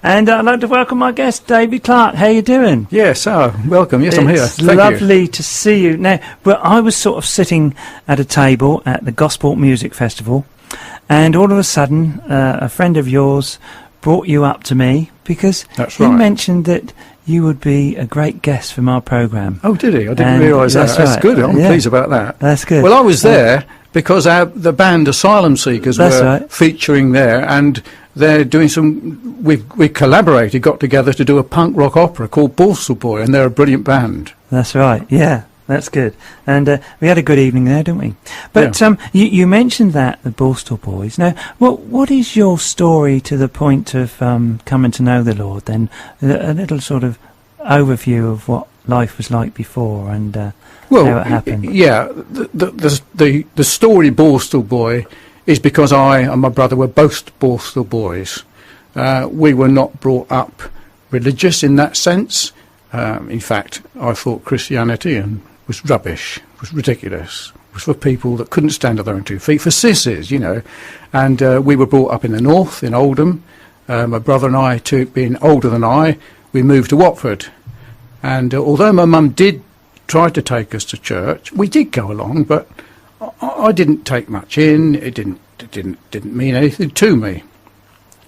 And I'd like to welcome my guest, David Clark. How you doing? Yes, welcome. Yes, I'm here. It's lovely to see you. Now, well, I was sort of sitting at a table at the Gospel Music Festival, and all of a sudden, a friend of yours brought you up to me because he mentioned that you would be a great guest for my programme. Oh, did he? I didn't realise that. That's good. I'm pleased about that. That's good. Well, I was there because the band Asylum Seekers were featuring there, and they're doing some... We collaborated, got together to do a punk rock opera called Borstal Boy, and they're a brilliant band. That's right, yeah. That's good. And we had a good evening there, didn't we? But you mentioned that, the Borstal Boys. Now, what is your story to the point of coming to know the Lord then? A little sort of overview of what life was like before and how it happened. Yeah, the story Borstal Boy is because I and my brother were both Borstal Boys. We were not brought up religious in that sense. In fact, I thought Christianity was rubbish, was ridiculous, was for people that couldn't stand on their own 2 feet, for sissies, you know. And we were brought up in the north, in Oldham. My brother and I, being older than I, we moved to Watford. And although my mum did try to take us to church, we did go along, but I didn't take much in. It didn't mean anything to me.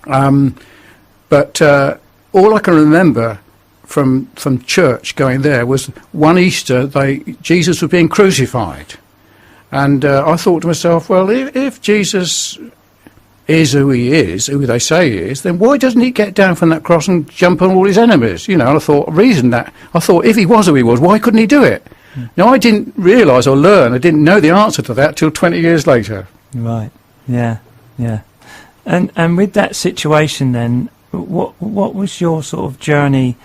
But all I can remember from church going there was one Easter Jesus was being crucified, and I thought to myself, well, if Jesus is who he is, who they say he is, then why doesn't he get down from that cross and jump on all his enemies? You know, and I thought if he was who he was, why couldn't he do it? Now, I didn't realise or learn, I didn't know the answer to that till 20 years later. Right, yeah. And with that situation then, what was your sort of journey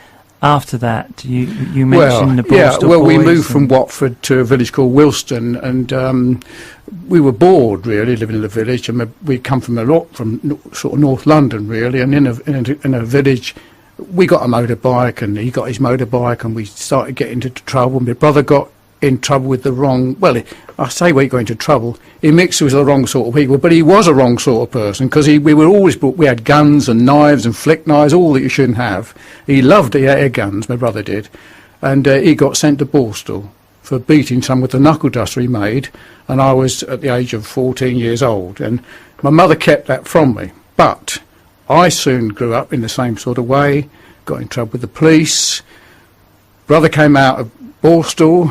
after that? You mentioned the Borstal Boys. We moved from Watford to a village called Wilston, and we were bored really living in the village. And we come from sort of North London really, and in a village, we got a motorbike, and he got his motorbike, and we started getting into trouble. My brother got in trouble with the wrong... Well, I say we got into trouble. He mixed with the wrong sort of people, but he was a wrong sort of person because we were always... We had guns and knives and flick knives, all that you shouldn't have. He loved air guns, my brother did. And he got sent to Borstal for beating some with the knuckle duster he made, and I was at the age of 14 years old. And my mother kept that from me. But I soon grew up in the same sort of way, got in trouble with the police. Brother came out of Borstal...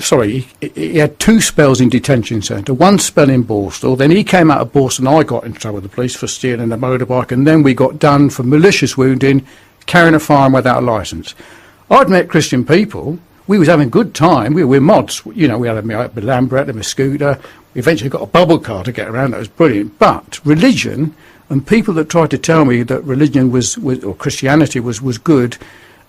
he had 2 spells in detention centre, 1 spell in Borstal, then he came out of Borstal and I got in trouble with the police for stealing a motorbike, and then we got done for malicious wounding, carrying a firearm without a licence. I'd met Christian people, we was having a good time, we were mods, you know, we had a Lambret and a scooter, we eventually got a bubble car to get around, that was brilliant, but religion, and people that tried to tell me that religion or Christianity was good,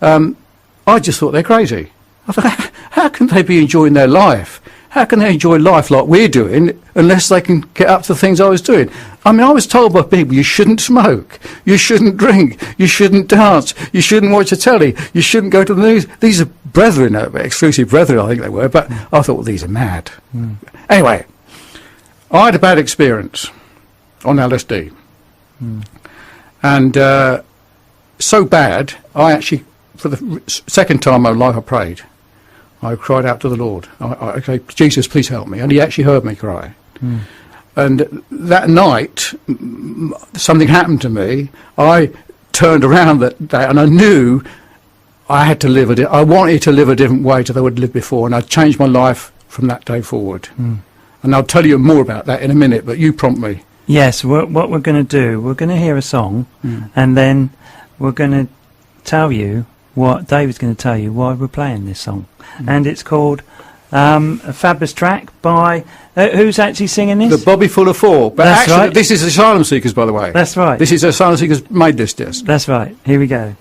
I just thought they're crazy. I thought, how can they be enjoying their life? How can they enjoy life like we're doing unless they can get up to the things I was doing? I mean, I was told by people, you shouldn't smoke, you shouldn't drink, you shouldn't dance, you shouldn't watch the telly, you shouldn't go to the news. These are brethren, exclusive brethren, I think they were, but I thought, well, these are mad. Anyway, I had a bad experience on LSD. And so bad, I actually, for the second time in my life, I prayed. I cried out to the Lord. I said, Jesus, please help me. And he actually heard me cry. And that night, something happened to me. I turned around that day, and I knew I had to live I wanted to live a different way to the way I'd lived before, and I changed my life from that day forward. And I'll tell you more about that in a minute, but you prompt me. Yes, what we're going to do, we're going to hear a song, and then we're going to tell you what David's going to tell you why we're playing this song. And it's called a fabulous track by who's actually singing this? The Bobby Fuller Four. But that's actually, right. This is Asylum Seekers, by the way. That's right. This is Asylum Seekers made this disc. That's right. Here we go.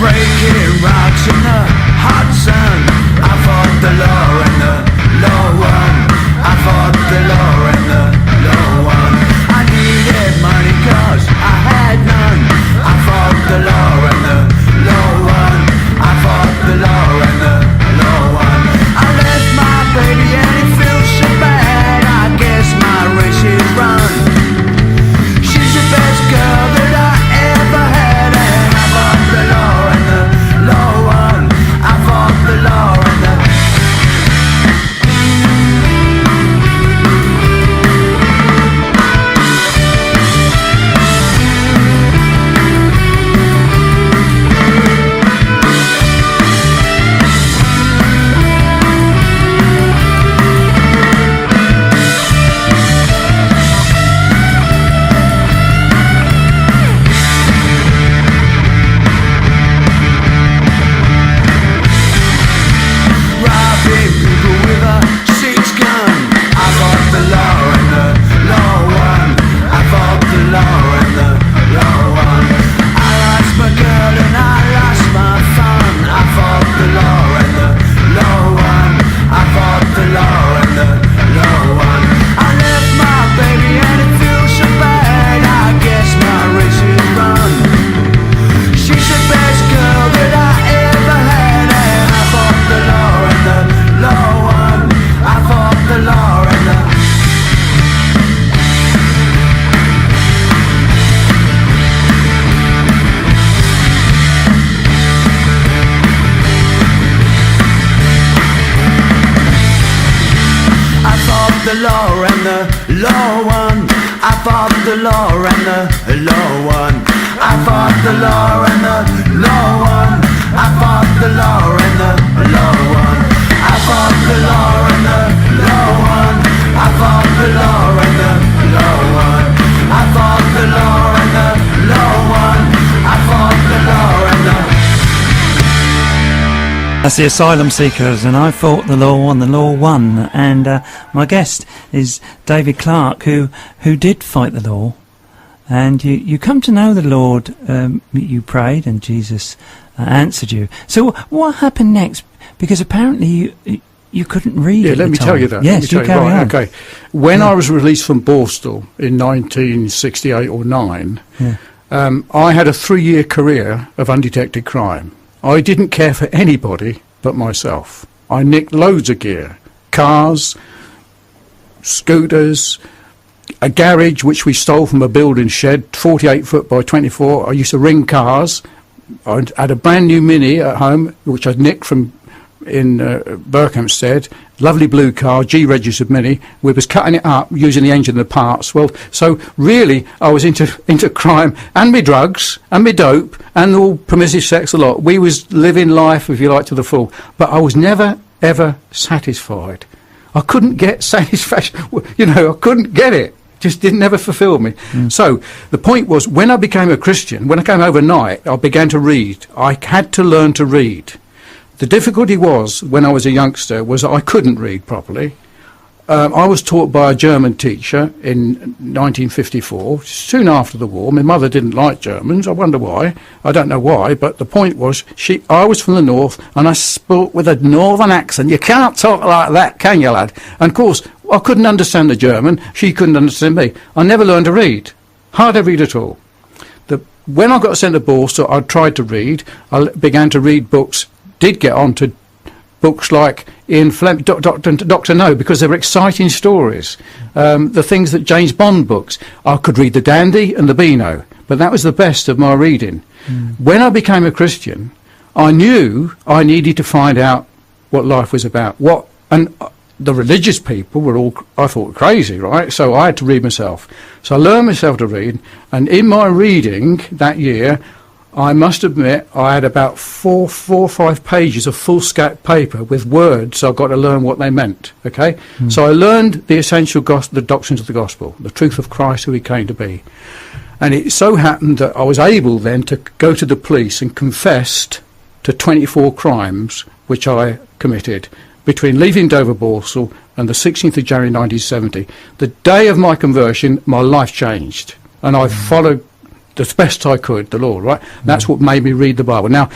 Breaking rocks in the hot sun. I fought the law and the low one. I fought the law and the low one. the law and the law won. I fought the law and the law won. I fought the law and the law won. I fought the law and the law won. I fought the law and the law won. I fought the law and the law won. I fought the law and the law won. I fought the law and the. That's the Asylum Seekers, and I fought the law and the law won. And my guest is David Clark, who did fight the law. And you come to know the Lord. You prayed, and Jesus answered you. So what happened next? Because apparently you couldn't read. Yeah, at let the me time. tell you that. Yes, you carry on. Okay. When I was released from Borstal in 1968 or 9, I had a 3-year career of undetected crime. I didn't care for anybody but myself. I nicked loads of gear, cars, scooters, a garage which we stole from a building shed, 48 foot by 24. I used to ring cars. I had a brand new Mini at home, which I'd nicked from in Berkhamsted, lovely blue car, G-registered Mini. We was cutting it up using the engine and the parts. Well, so really I was into crime and me drugs and me dope and all permissive sex a lot. We was living life, if you like, to the full. But I was never, ever satisfied. I couldn't get satisfaction. You know, I couldn't get it. Just didn't ever fulfill me. So the point was, when I became a Christian, when I came overnight, I began to read. I had to learn to read. The difficulty was, when I was a youngster, was I couldn't read properly. I was taught by a German teacher in 1954, soon after the war. My mother didn't like Germans. I wonder why. I don't know why, but the point was, I was from the north, and I spoke with a northern accent. You can't talk like that, can you, lad? And of course, I couldn't understand the German. She couldn't understand me. I never learned to read. Hardly read at all. When I got sent to Borstal, I tried to read. I began to read books. Did get on to books like Ian Fleming, Dr. No, because they were exciting stories. The things that James Bond books. I could read The Dandy and The Beano, but that was the best of my reading. When I became a Christian, I knew I needed to find out what life was about. The religious people were all, I thought, crazy, right? So I had to read myself. So I learned myself to read, and in my reading that year, I must admit I had about 4 or 5 pages of foolscap paper with words I've got to learn what they meant, okay? So I learned the essential the doctrines of the gospel, the truth of Christ, who he came to be. And it so happened that I was able then to go to the police and confessed to 24 crimes which I committed between leaving Dover Borstal and the 16th of January 1970. The day of my conversion, my life changed, and I followed as best I could the law, right? That's what made me read the Bible. Now,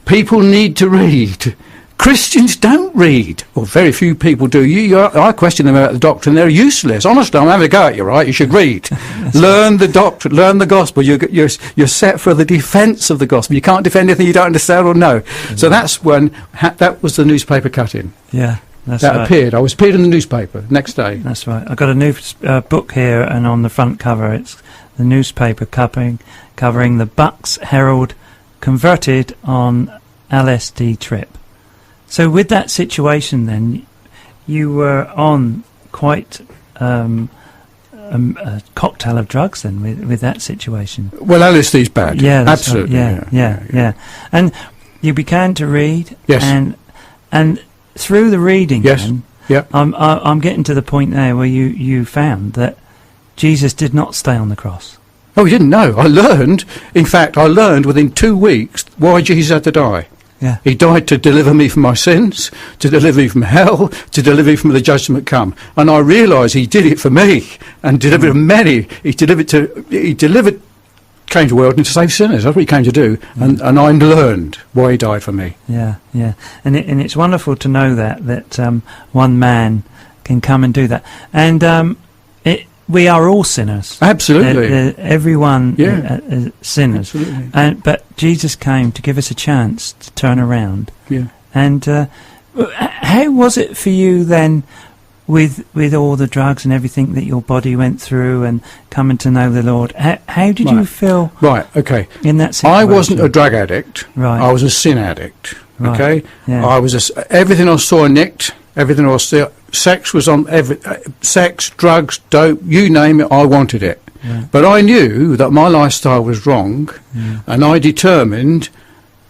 people need to read. Christians don't read, or very few people do. I question them about the doctrine. They're useless. Honestly, I'm having a go at you, right? You should read. Learn the doctrine, learn the gospel. You're set for the defence of the gospel. You can't defend anything you don't understand or know. So that's when, that was the newspaper cutting. Yeah. That right. Appeared. I was appeared in the newspaper next day. That's right. I've got a new book here, and on the front cover it's the newspaper covering the Bucks Herald converted on LSD trip. So with that situation then, you were on quite a cocktail of drugs then with that situation. Well, LSD's bad. Yeah, absolutely. Right. Yeah. And you began to read. Yes. And through the reading, yes. Then, yep. I'm getting to the point now where you found that Jesus did not stay on the cross. Oh, you didn't know. I learned within 2 weeks why Jesus had to die. Yeah. He died to deliver me from my sins, to deliver me from hell, to deliver me from the judgment come. And I realised he did it for me and delivered many. He came to the world and to save sinners. That's what he came to do. And I learned why he died for me. Yeah. And it's wonderful to know that one man can come and do that. And we are all sinners. Absolutely. Everyone is sinners. Absolutely. But Jesus came to give us a chance to turn around. Yeah. And how was it for you then, with all the drugs and everything that your body went through and coming to know the Lord? How did you feel? Right. Okay. In that situation, I wasn't a drug addict. Right. I was a sin addict. Right. Okay. Yeah. I was everything I saw nicked. Everything else, sex was on sex, drugs, dope, you name it, I wanted it. Yeah. But I knew that my lifestyle was wrong, and I determined,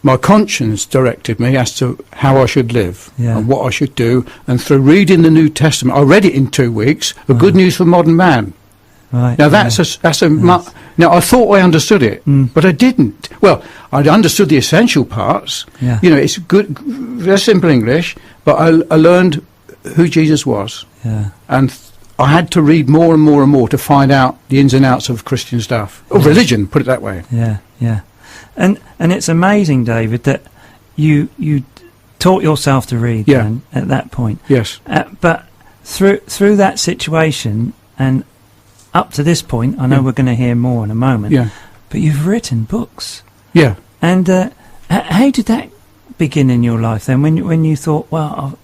my conscience directed me as to how I should live and what I should do. And through reading the New Testament, I read it in 2 weeks, The Good News for Modern Man. Right. Now now I thought I understood it, but I didn't. Well, I understood the essential parts. Yeah. You know, it's good, very simple English, but I learned who Jesus was. Yeah. And I had to read more and more and more to find out the ins and outs of Christian stuff, or religion, put it that way. Yeah, yeah. And it's amazing, David, that you taught yourself to read then, at that point. Yes. But through that situation and up to this point, I know we're going to hear more in a moment. Yeah. But you've written books. Yeah. And how did that begin in your life then? When you thought, well,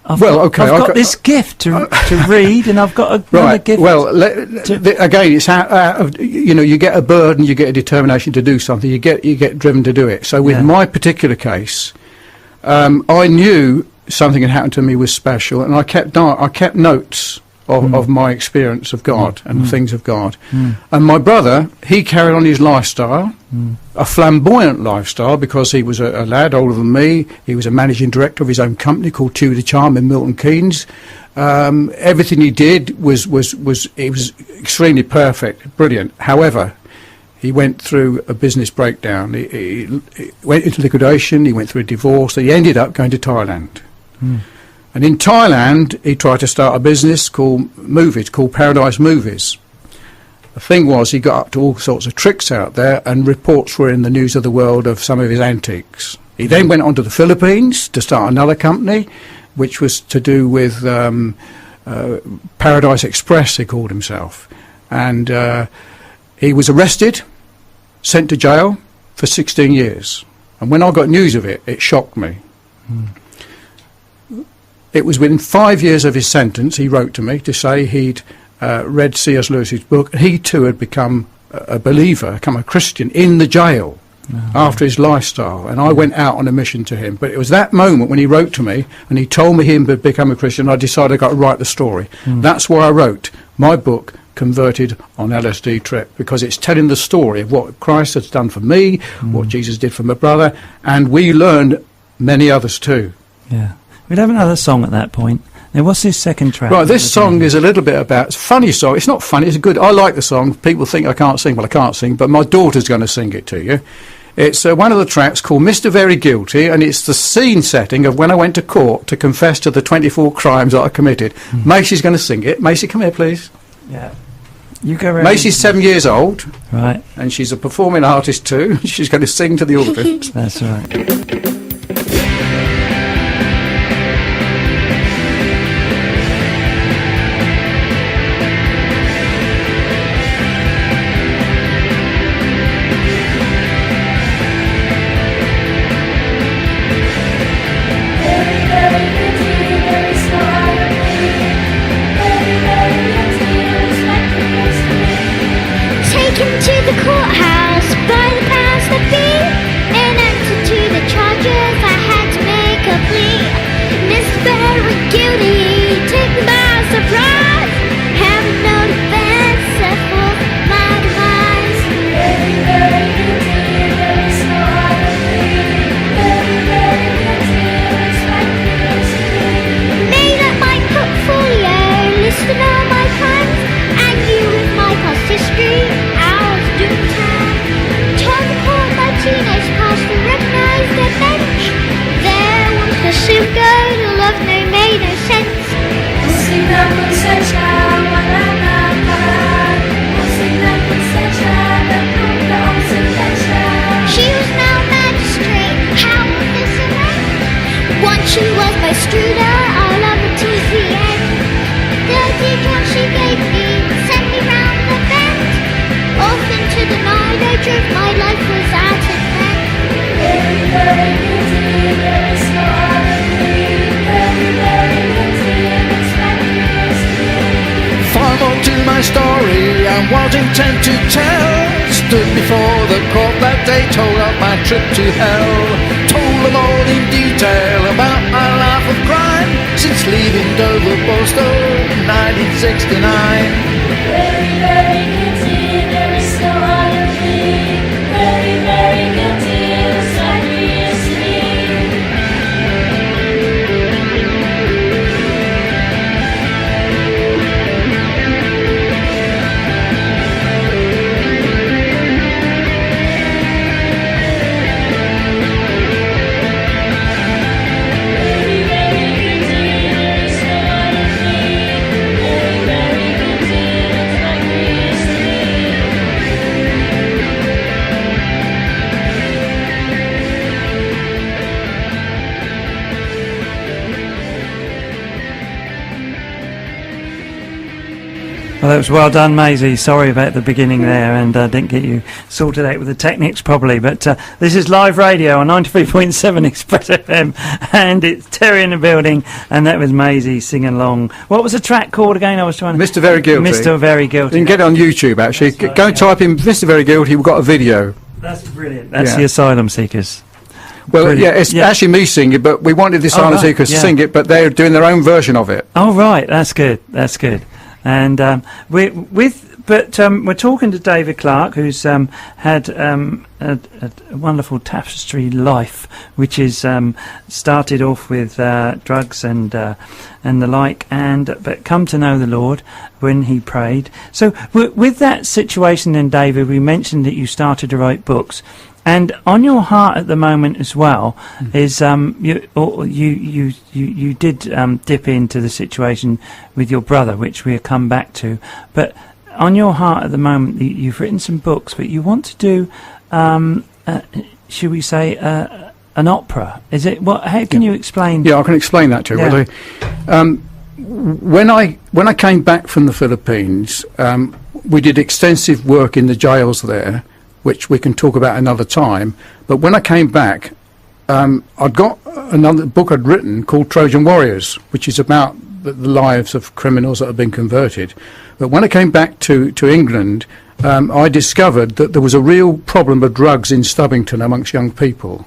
I've got this gift to read, and I've got another gift. Well, again, it's out of, you get a burden, you get a determination to do something, you get driven to do it. So with my particular case, I knew something had happened to me was special, and I kept notes of my experience of God and the things of God. And my brother, he carried on his lifestyle, a flamboyant lifestyle, because he was a lad older than me. He was a managing director of his own company called Tudor Charm in Milton Keynes. Everything he did was extremely perfect, brilliant. However, he went through a business breakdown. He went into liquidation, he went through a divorce, he ended up going to Thailand. And in Thailand, he tried to start a business called Paradise Movies. The thing was, he got up to all sorts of tricks out there, and reports were in the news of the world of some of his antics. He then went on to the Philippines to start another company, which was to do with Paradise Express, he called himself. And he was arrested, sent to jail for 16 years. And when I got news of it, it shocked me. It was within 5 years of his sentence, he wrote to me to say he'd read C.S. Lewis's book. He too had become a believer, become a Christian in the jail after his lifestyle. And I went out on a mission to him. But it was that moment when he wrote to me and he told me he had become a Christian, I decided I got to write the story. That's why I wrote my book, Converted on LSD Trip, because it's telling the story of what Christ has done for me, what Jesus did for my brother, and we learned many others too. Yeah. We'd have another song at that point. Now, what's this second track? Right, this song is a little bit about... It's a funny song. It's not funny. It's good. I like the song. People think I can't sing. Well, I can't sing, but my daughter's going to sing it to you. It's one of the tracks called Mr. Very Guilty, and it's the scene setting of when I went to court to confess to the 24 crimes that I committed. Macy's going to sing it. Macy, come here, please. Yeah. You go around. Macy's 7 years old. Right. And she's a performing artist too. She's going to sing to the audience. That's right. Was intent to tell. Stood before the court that day, told of my trip to hell. Told them all in detail about my life of crime, since leaving Dover, Borstal, 1969. Very, very guilty, there is no other plea. Very, very guilty, it's like we used to be. Very, very guilty, there is no other plea. Very, very guilty, it's like we used to be. Well, that was well done, Maisie. Sorry about the beginning there, and didn't get you sorted out with the techniques probably. But this is live radio on 93.7 Express FM, and it's Terry in the building, and that was Maisie singing along. What was the track called again? I was trying to... Mr. Very Guilty. Mr. Very Guilty. You can get it on YouTube, actually. That's right, Go yeah. and type in Mr. Very Guilty, we've got a video. That's brilliant. That's Yeah. the Asylum Seekers. Well, Brilliant. yeah, it's Yeah. actually me singing, but we wanted the Asylum right, Seekers yeah. to sing it, but they're doing their own version of it. Oh right, that's good. That's good. And we're talking to David Clark, who's had a wonderful tapestry life, which is started off with drugs and the like, but come to know the Lord when he prayed. So with that situation, then, David, we mentioned that you started to write books. And on your heart at the moment as well is you did dip into the situation with your brother, which we'll come back to. But on your heart at the moment, you've written some books, but you want to do, should we say, an opera? Is it? What? How can you explain? Yeah, I can explain that to you. Yeah. Really. When I came back from the Philippines, we did extensive work in the jails there, which we can talk about another time. But when I came back, I'd got another book I'd written called Trojan Warriors, which is about the lives of criminals that have been converted. But when I came back to England, I discovered that there was a real problem of drugs in Stubbington amongst young people.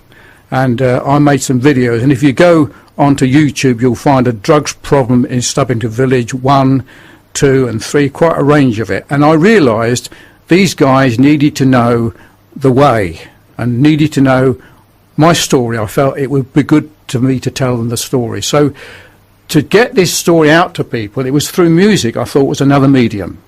And I made some videos. And if you go onto YouTube, you'll find a drugs problem in Stubbington Village 1, 2 and 3, quite a range of it. And I realised these guys needed to know the way and needed to know my story. I felt it would be good to me to tell them the story. So to get this story out to people, it was through music. I thought was another medium.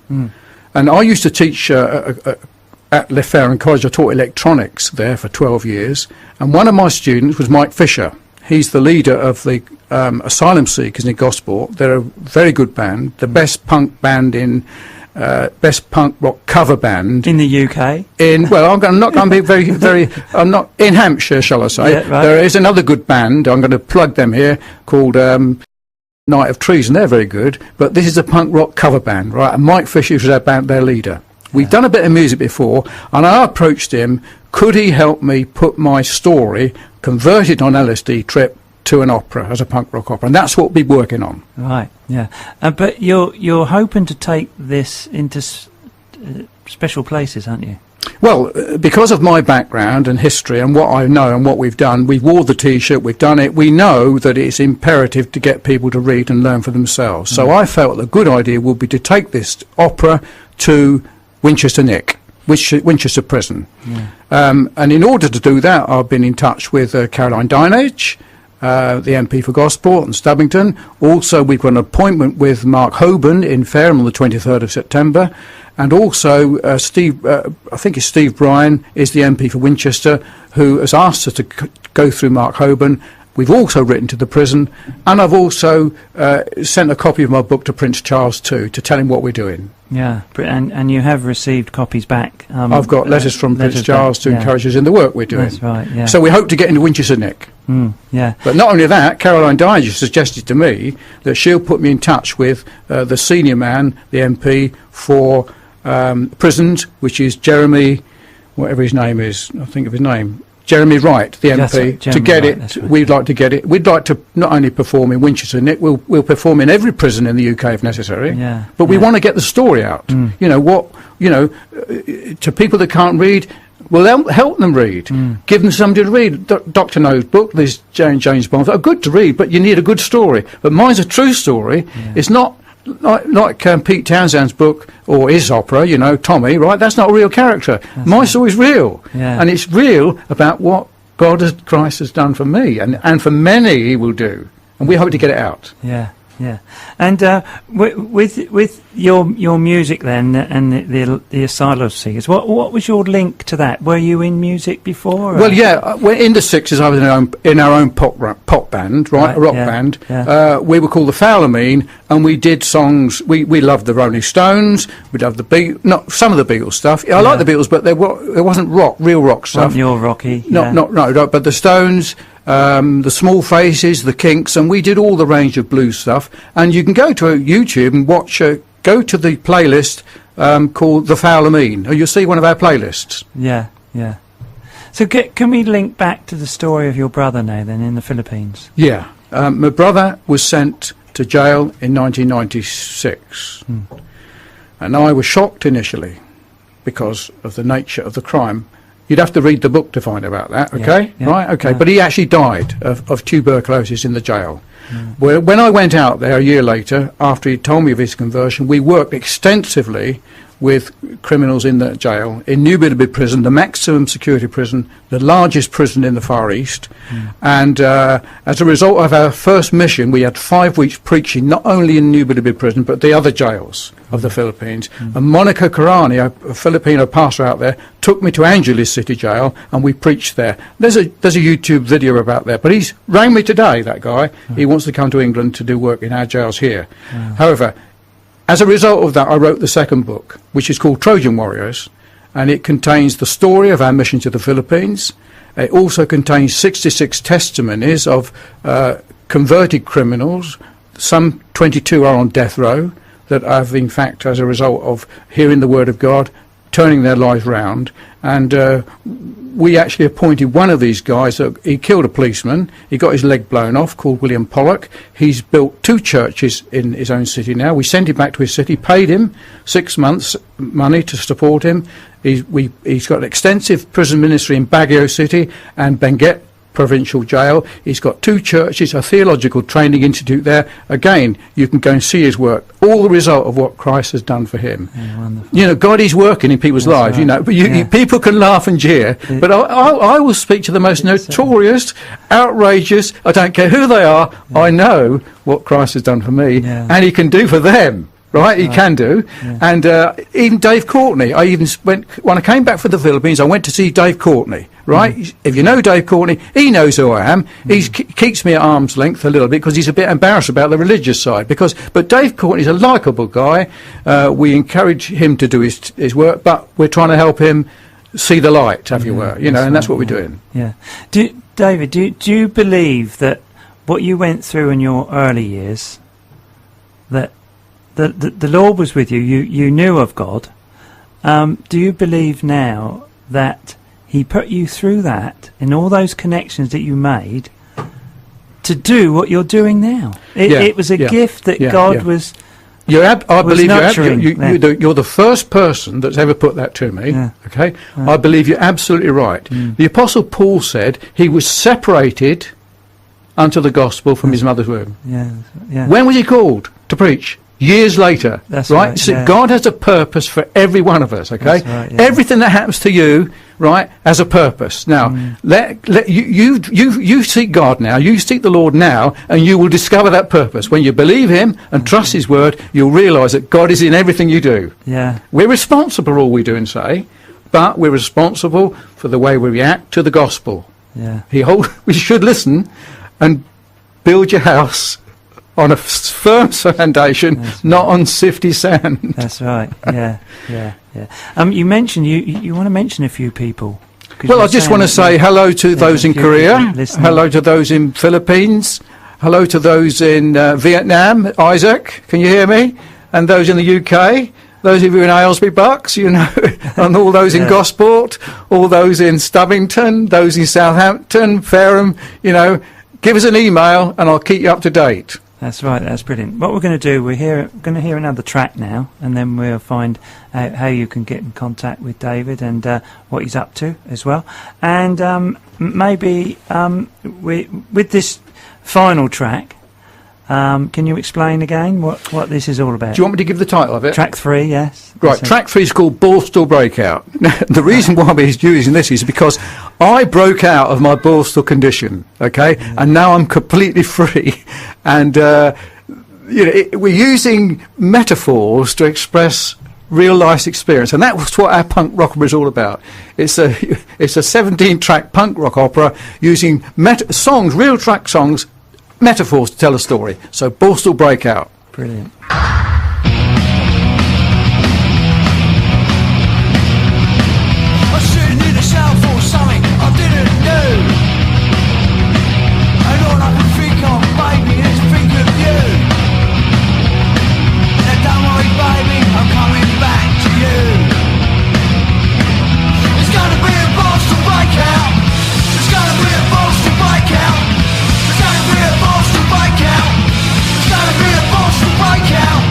And I used to teach at Le Ferron College. I taught electronics there for 12 years. And one of my students was Mike Fisher. He's the leader of the Asylum Seekers in Gosport. They're a very good band, the best punk band in... best punk rock cover band In the UK? well, I'm not going to be very I'm not in Hampshire, shall I say. Yeah, right. There is another good band, I'm going to plug them here, called Night of Trees, and they're very good, but this is a punk rock cover band, right? And Mike Fisher was their leader. We've done a bit of music before, and I approached him, could he help me put my story, converted on LSD trip, to an opera, as a punk rock opera, and that's what we'll be working on. Right, yeah. But you're hoping to take this into special places, aren't you? Well, because of my background and history and what I know and what we've done, we've wore the T-shirt, we've done it, we know that it's imperative to get people to read and learn for themselves. So I felt a good idea would be to take this opera to Winchester Nick, Winchester Prison. And in order to do that, I've been in touch with Caroline Dinenage, the MP for Gosport and Stubbington. Also, we've got an appointment with Mark Hoban in Fareham on the 23rd of September. And also, I think it's Steve Bryan, is the MP for Winchester, who has asked us to go through Mark Hoban. We've also written to the prison, and I've also sent a copy of my book to Prince Charles too, to tell him what we're doing. Yeah, and you have received copies back. I've got letters from Prince Charles to encourage us in the work we're doing. That's right, yeah. So we hope to get into Winchester Nick. Yeah. But not only that, Caroline Dyer suggested to me that she'll put me in touch with the senior man, the MP for prisons, which is Jeremy, whatever his name is, I think of his name, Jeremy Wright, the That's MP, right, to Jeremy get Wright, it. that's right. We'd like to get it. We'd like to not only perform in Winchester Nick, we'll perform in every prison in the UK if necessary. Yeah, But we yeah. want to get the story out. You know, to people that can't read, Well, help them read. Give them somebody to read. Dr. No's book, there's James Bond, are good to read, but you need a good story. But mine's a true story. Yeah. It's not like Pete Townshend's book or his opera, you know, Tommy, right? That's not a real character. My story's real. Yeah. And it's real about what Christ has done for me, and for many he will do. And we hope to get it out. Yeah, yeah. And with your music then, and the Asylum Singers, what was your link to that? Were you in music before? Well, yeah. In the 60s, I was in our own pop band, right? A rock band. Yeah. We were called the Fowler-Mean, and we did songs. We loved the Rolling Stones. We loved not some of the Beatles stuff. I like the Beatles, but there wasn't real rock stuff. Wasn't your Rocky? No, but the Stones, the Small Faces, the Kinks, and we did all the range of blues stuff. And you can go to YouTube and watch. Go to the playlist called The Fowler-Mean. You'll see one of our playlists. Yeah, yeah. So can we link back to the story of your brother now then in the Philippines? Yeah. My brother was sent to jail in 1996. And I was shocked initially because of the nature of the crime. You'd have to read the book to find about that, okay? Yeah, right, okay. Yeah. But he actually died of tuberculosis in the jail. Well, when I went out there a year later, after he told me of his conversion, we worked extensively with criminals in the jail, in New Billerby Prison, the maximum security prison, the largest prison in the Far East. And as a result of our first mission, we had 5 weeks preaching, not only in New Billerby Prison, but the other jails of the Philippines. And Monica Karani, a Filipino pastor out there, took me to Angeles City Jail, and we preached there. There's a YouTube video about that, but he's rang me today, that guy. He wants to come to England to do work in our jails here. However, as a result of that, I wrote the second book, which is called Trojan Warriors, and it contains the story of our mission to the Philippines. It also contains 66 testimonies of converted criminals. Some 22 are on death row that have, in fact, as a result of hearing the word of God, turning their lives round. And we actually appointed one of these guys. He killed a policeman. He got his leg blown off, called William Pollock. He's built 2 churches in his own city now. We sent him back to his city, paid him 6 months' money to support him. He's got an extensive prison ministry in Baguio City and Benguet Provincial Jail. He's got 2 churches, a theological training institute there. Again, you can go and see his work. All the result of what Christ has done for him. Yeah, wonderful. You know, God is working in people's lives, right. you know. But people can laugh and jeer. But I will speak to the most notorious, outrageous, I don't care who they are, I know what Christ has done for me, and he can do for them. Right, he can do. And even Dave Courtney, when I came back from the Philippines, I went to see Dave Courtney, right? If you know Dave Courtney, he knows who I am. He keeps me at arm's length a little bit because he's a bit embarrassed about the religious side. But Dave Courtney's a likeable guy. We encourage him to do his work, but we're trying to help him see the light, if you were, and that's what we're doing. Yeah. David, do you believe that what you went through in your early years, that the Lord was with you, you knew of God, do you believe now that he put you through that and all those connections that you made to do what you're doing now? It was a gift that God was I believe nurturing you're the first person that's ever put that to me. Okay, I believe you're absolutely right. The Apostle Paul said he was separated unto the gospel from his mother's womb. When was he called to preach? Years later. That's right? right, So yeah. God has a purpose for every one of us, okay? That's right, yeah. Everything that happens to you, right, has a purpose. Now, you seek God now, you seek the Lord now, and you will discover that purpose. When you believe him and trust his word, you'll realise that God is in everything you do. Yeah. We're responsible for all we do and say, but we're responsible for the way we react to the gospel. Yeah. We should listen and build your house on a firm foundation, not on sifty sand. That's right. Yeah. You mentioned you want to mention a few people. Well, I just want to say hello to those in Korea, hello to those in Philippines, hello to those in Vietnam. Isaac, can you hear me? And those in the UK, those of you in Aylesbury Bucks, and all those in Gosport, all those in Stubbington, those in Southampton, Fareham, give us an email and I'll keep you up to date. That's right, that's brilliant. What we're going to do, we're going to hear another track now, and then we'll find out how you can get in contact with David and what he's up to as well. And maybe with this final track, can you explain again what this is all about? Do you want me to give the title of it? Track 3, yes. Right, track 3 is called Borstal Breakout. Now, the reason why we're using this is because I broke out of my Borstal condition, okay, and now I'm completely free. And, we're using metaphors to express real life experience, and that was what our punk rock opera is all about. It's a 17-track punk rock opera using songs, real track songs, metaphors to tell a story. So Borstal Breakout. Brilliant. I shouldn't need a shout for something I didn't do. And all I can think of, baby, is think of you. Now don't worry, baby, I'm coming back to you. It's gonna be a Borstal breakout. It's gonna be a Borstal breakout. It's gonna be a Borstal breakout. It's gonna be a Borstal breakout.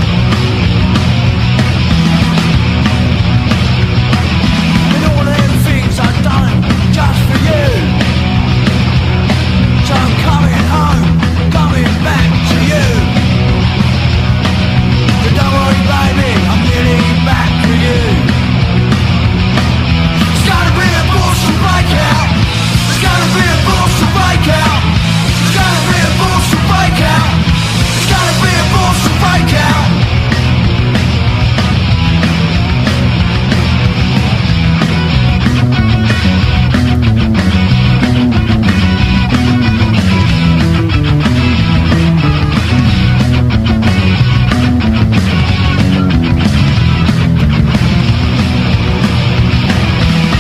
And all them things I've done just for you. So I'm coming home, coming back to you. But don't worry, baby, I'm getting back to you. It's gonna be a Borstal breakout. It's gonna be a Borstal breakout. It's gonna be a Borstal breakout. It's gonna be a Borstal breakout.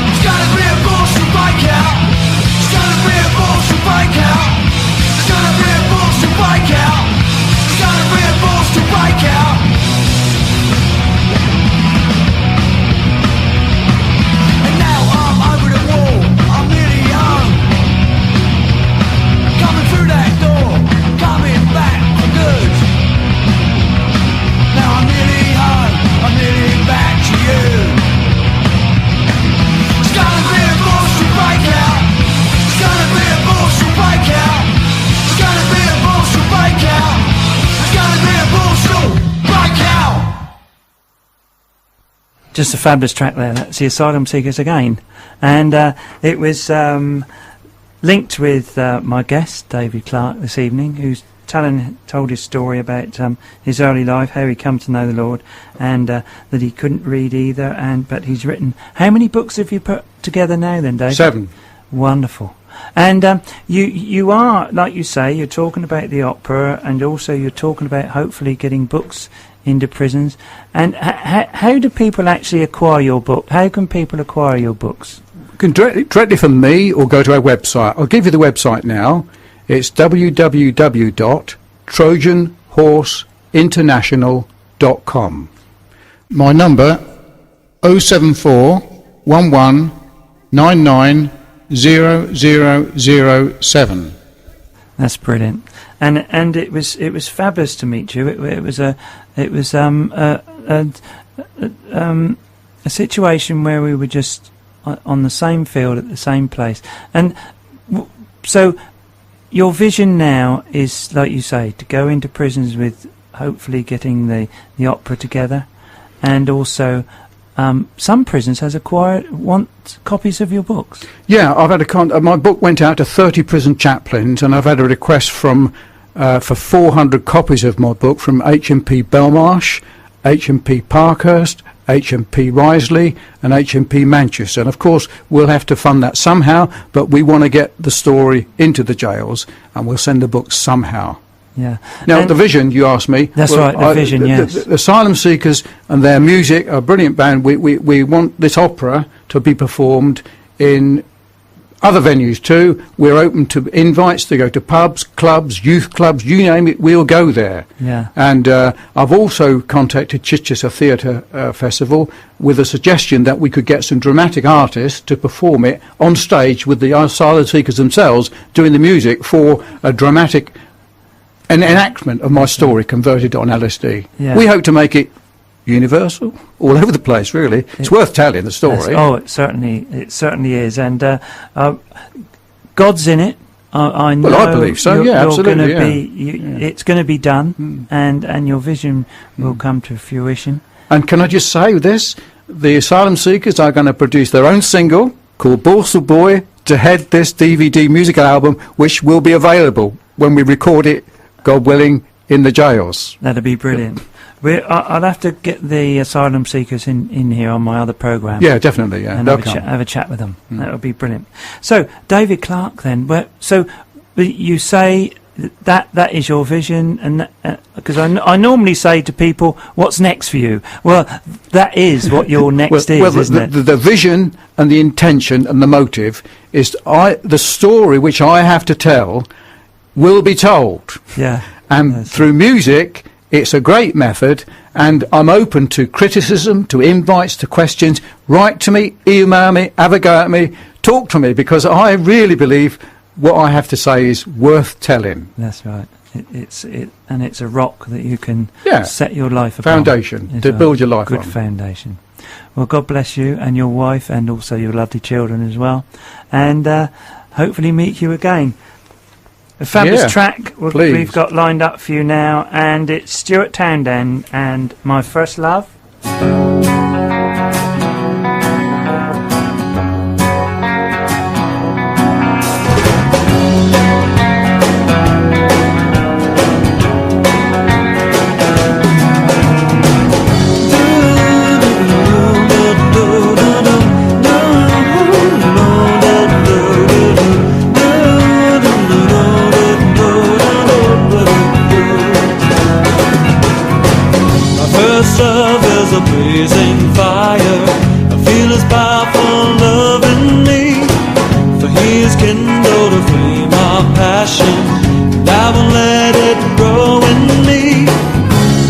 It's gonna be a Borstal breakout. It's gonna be a Borstal breakout. It's gonna be a Borstal breakout. It's gonna be a Borstal breakout. And now I'm over the wall. I'm nearly home. Coming through that door. Coming back for good. Now I'm nearly home. I'm nearly back to you. It's gonna be a Borstal breakout. It's gonna be a Borstal breakout. It's gonna be a Borstal breakout. It's gonna be a Borstal breakout. Just a fabulous track there. That's the Asylum Seekers again. And it was linked with my guest, David Clark, this evening, who's told his story about his early life, how he come to know the Lord, and that he couldn't read either, but he's written... How many books have you put together now then, David? 7. Wonderful. And you are, like you say, you're talking about the opera, and also you're talking about hopefully getting books into prisons. And how do people actually acquire your book? How can people acquire your books? You can directly from me or go to our website. I'll give you the website now. It's www.trojanhorseinternational.com. My number 074 11 99 0007. That's brilliant. And it was fabulous to meet you. It was a situation where we were just on the same field at the same place. And so your vision now is, like you say, to go into prisons with hopefully getting the opera together, and also some prisons want copies of your books. Yeah, I've had my book went out to 30 prison chaplains, and I've had a request for 400 copies of my book from HMP Belmarsh, HMP Parkhurst, HMP Risley and HMP Manchester. And of course we'll have to fund that somehow, but we want to get the story into the jails, and we'll send the book somehow. Yeah. Now, and the Vision, you asked me. That's right, the Vision, yes. The Asylum Seekers and their music are a brilliant band. We want this opera to be performed in other venues too. We're open to invites to go to pubs, clubs, youth clubs, you name it, we'll go there. Yeah. And I've also contacted Chichester Theatre Festival with a suggestion that we could get some dramatic artists to perform it on stage with the Asylum Seekers themselves doing the music for a dramatic an enactment of my story converted on LSD. Yeah. We hope to make it universal, all over the place, really. It's worth telling, the story. Oh, it certainly is. And God's in it. I know. Well, I believe so, you're absolutely. Gonna it's going to be done, and your vision will come to fruition. And can I just say this? The Asylum Seekers are going to produce their own single called Borstal Boy to head this DVD musical album, which will be available when we record it, God willing, in the jails. That'd be brilliant. I'll have to get the Asylum Seekers in here on my other programme. Yeah, definitely, yeah. And have a chat with them. That would be brilliant. So, David Clarke then, so you say that is your vision, and because I normally say to people, what's next for you? Well, that is what your next isn't it? The vision and the intention and the motive is the story which I have to tell will be told. Yeah. And through music, it's a great method, and I'm open to criticism, to invites, to questions. Write to me, email me, have a go at me, talk to me, because I really believe what I have to say is worth telling. That's right. It's a rock that you can set your life upon. Foundation to build your life on. Good foundation. Well, God bless you and your wife, and also your lovely children as well, and hopefully meet you again. A fabulous track we've got lined up for you now, and it's Stuart Townsend and My First Love.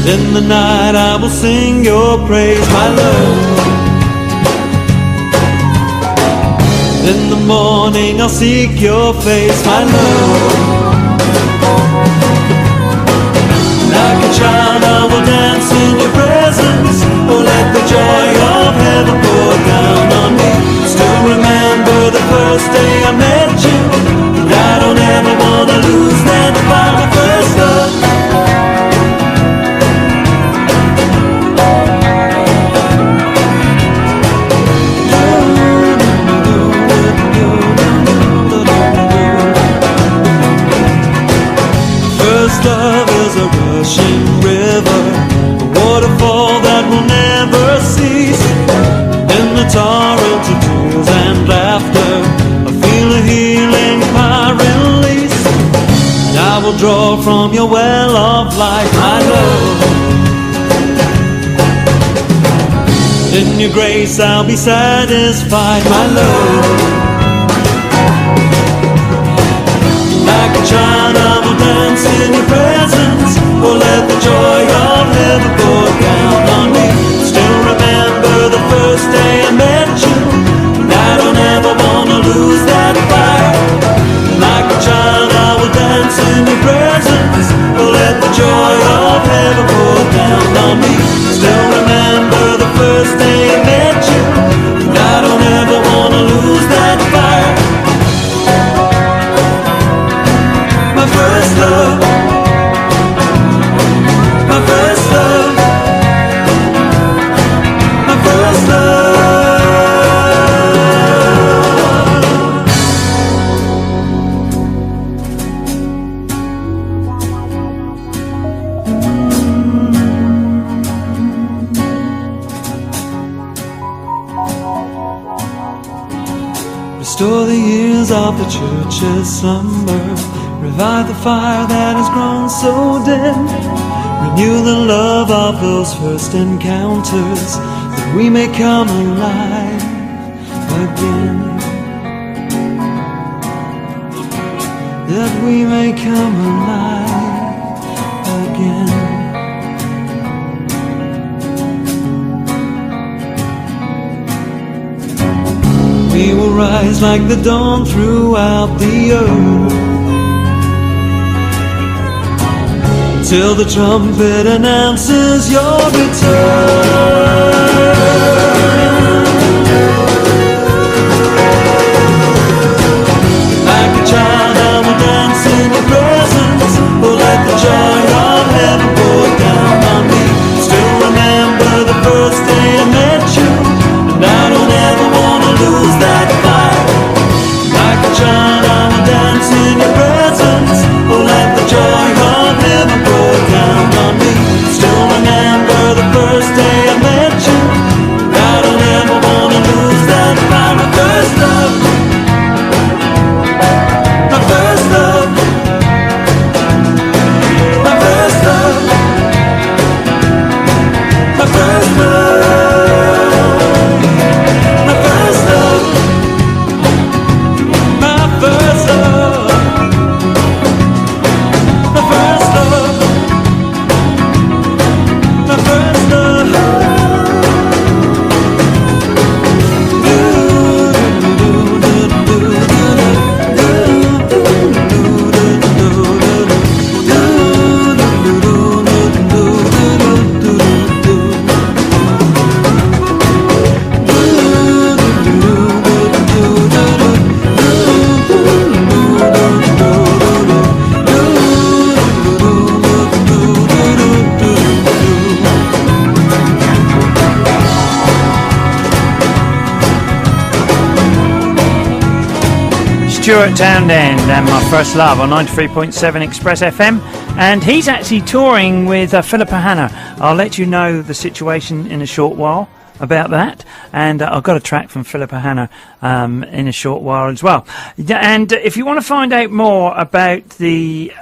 In the night I will sing your praise, my love. In the morning I'll seek your face, my love. Like a child I will dance in your presence. Oh, let the joy of heaven pour down on me. Still remember the first day I met you, and I don't ever want to lose that by my first love. Love is a rushing river, a waterfall that will never cease. In the torrent of tears and laughter, I feel a healing power release. And I will draw from your well of life, my love. In your grace I'll be satisfied, my love. Like a child I will dance in your presence. Oh, let the joy of heaven pour down on me. Still remember the first day I met you, and I don't ever want to lose that fire. Like a child I will dance in your presence. Oh, let the joy of heaven pour down on me. Still remember the first day I met you, and I don't ever want to lose that fire. My first love, my first love, my first love. Restore the years of the church's slumber. Revive the fire that has grown so dim. Renew the love of those first encounters, that we may come alive again. That we may come alive again. We will rise like the dawn throughout the earth. till the trumpet announces your return. Like a child I will dance in your presence, oh let the joy of heaven pour down on me. Still remember the first day I met you, and I don't ever want to lose that fight. Like a child I will dance in your presence, oh let the joy of heaven pour down on me. Still remember the first day I met you, and I don't ever want to lose that fight. My first love, my first love, my first love, my first love, my first love, my first love, my first love, my first love. Stuart Townsend and My First Love on 93.7 Express FM, and he's actually touring with Philippa Hanna. I'll let you know the situation in a short while about that, and I've got a track from Philippa Hanna in a short while as well. And if you want to find out more about the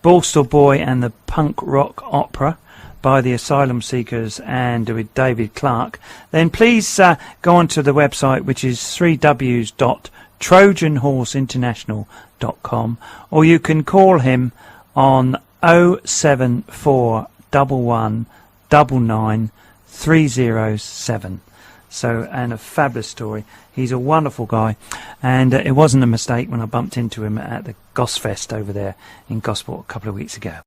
Borstal Boy and the punk rock opera by the Asylum Seekers and with David Clark, then please go onto the website, which is www.trojanhorseinternational.com, or you can call him on 07411999307. So, and a fabulous story. He's a wonderful guy, and it wasn't a mistake when I bumped into him at the Gosfest over there in Gosport a couple of weeks ago.